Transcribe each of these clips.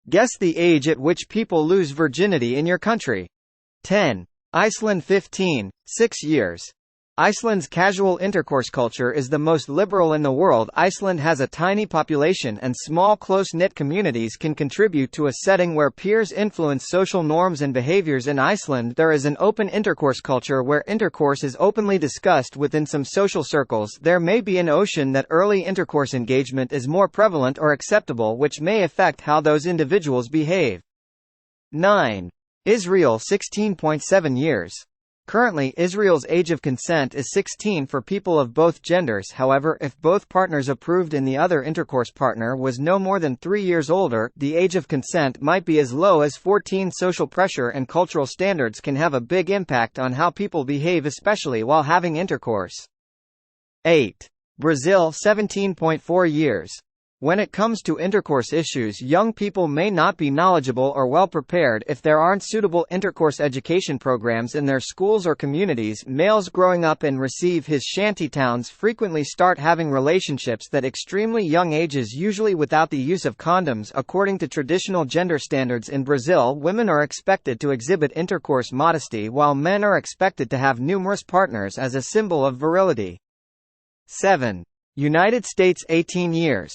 Guess the age at which people lose virginity in your country. 10. Iceland 15, 6 years. Iceland's casual intercourse culture is the most liberal in the world. Iceland has a tiny population and small close-knit communities can contribute to a setting where peers influence social norms and behaviors. In Iceland there is an open intercourse culture where intercourse is openly discussed within some social circles. There may be an notion that early intercourse engagement is more prevalent or acceptable, which may affect how those individuals behave. 9. Israel 16.7 years. Currently, Israel's age of consent is 16 for people of both genders. However, if both partners approved and the other intercourse partner was no more than 3 years older, the age of consent might be as low as 14. Social pressure and cultural standards can have a big impact on how people behave, especially while having intercourse. 8. Brazil 17.4 years. When it comes to intercourse issues, young people may not be knowledgeable or well prepared if there aren't suitable intercourse education programs in their schools or communities. Males growing up and receive his shantytowns frequently start having relationships at extremely young ages, usually without the use of condoms. According to traditional gender standards in Brazil, women are expected to exhibit intercourse modesty while men are expected to have numerous partners as a symbol of virility. 7. United States 18 years.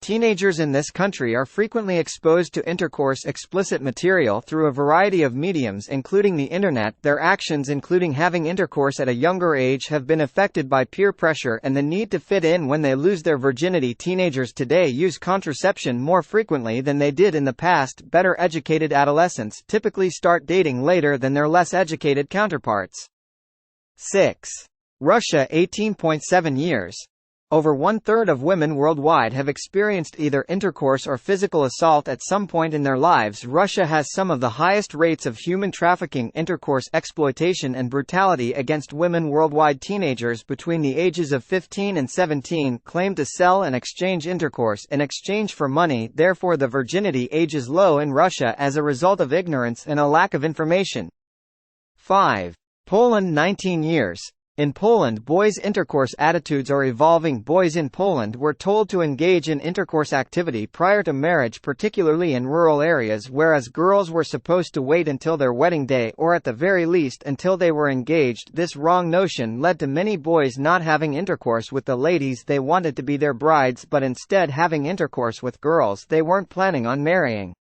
Teenagers in this country are frequently exposed to intercourse explicit material through a variety of mediums including the Internet. Their actions, including having intercourse at a younger age, have been affected by peer pressure and the need to fit in when they lose their virginity. Teenagers today use contraception more frequently than they did in the past. Better educated adolescents typically start dating later than their less educated counterparts. 6. Russia 18.7 years. Over 1/3 of women worldwide have experienced either intercourse or physical assault at some point in their lives. Russia has some of the highest rates of human trafficking, intercourse exploitation and brutality against women worldwide. Teenagers between the ages of 15 and 17 claim to sell and exchange intercourse in exchange for money. Therefore, the virginity age is low in Russia as a result of ignorance and a lack of information. 5. Poland 19 years. In Poland, boys' intercourse attitudes are evolving. Boys in Poland were told to engage in intercourse activity prior to marriage, particularly in rural areas, whereas girls were supposed to wait until their wedding day, or at the very least until they were engaged. This wrong notion led to many boys not having intercourse with the ladies they wanted to be their brides, but instead having intercourse with girls they weren't planning on marrying.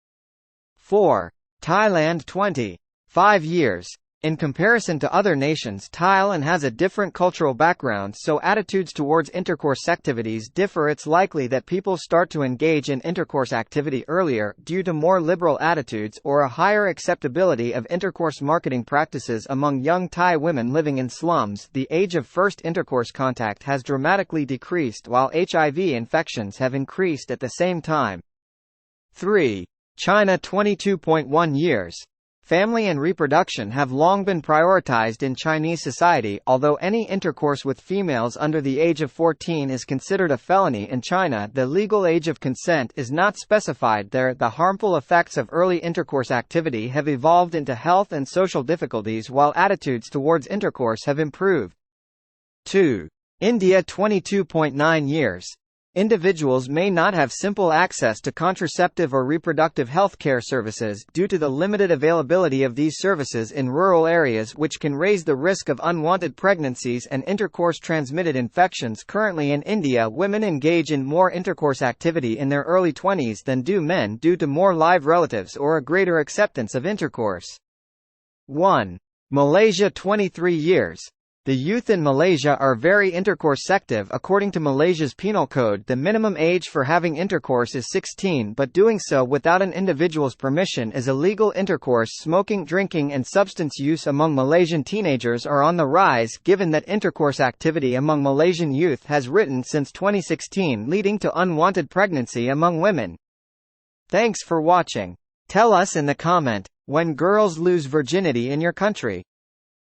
4. Thailand 25 years. In comparison to other nations, Thailand has a different cultural background, so attitudes towards intercourse activities differ. It's likely that people start to engage in intercourse activity earlier, due to more liberal attitudes, or a higher acceptability of intercourse marketing practices among young Thai women living in slums. The age of first intercourse contact has dramatically decreased, while HIV infections have increased at the same time. 3. China 22.1 years. Family and reproduction have long been prioritized in Chinese society. Although any intercourse with females under the age of 14 is considered a felony in China, the legal age of consent is not specified there. The harmful effects of early intercourse activity have evolved into health and social difficulties, while attitudes towards intercourse have improved. 2. India 22.9 years. Individuals may not have simple access to contraceptive or reproductive health care services, due to the limited availability of these services in rural areas, which can raise the risk of unwanted pregnancies and intercourse-transmitted infections. Currently in India, women engage in more intercourse activity in their early 20s than do men, due to more live relatives or a greater acceptance of intercourse. 1. Malaysia 23 years. The youth in Malaysia are very intercourse-active. According to Malaysia's penal code, the minimum age for having intercourse is 16, but doing so without an individual's permission is illegal. Intercourse, smoking, drinking and substance use among Malaysian teenagers are on the rise, given that intercourse activity among Malaysian youth has risen since 2016, leading to unwanted pregnancy among women. Thanks for watching. Tell us in the comment, when girls lose virginity in your country.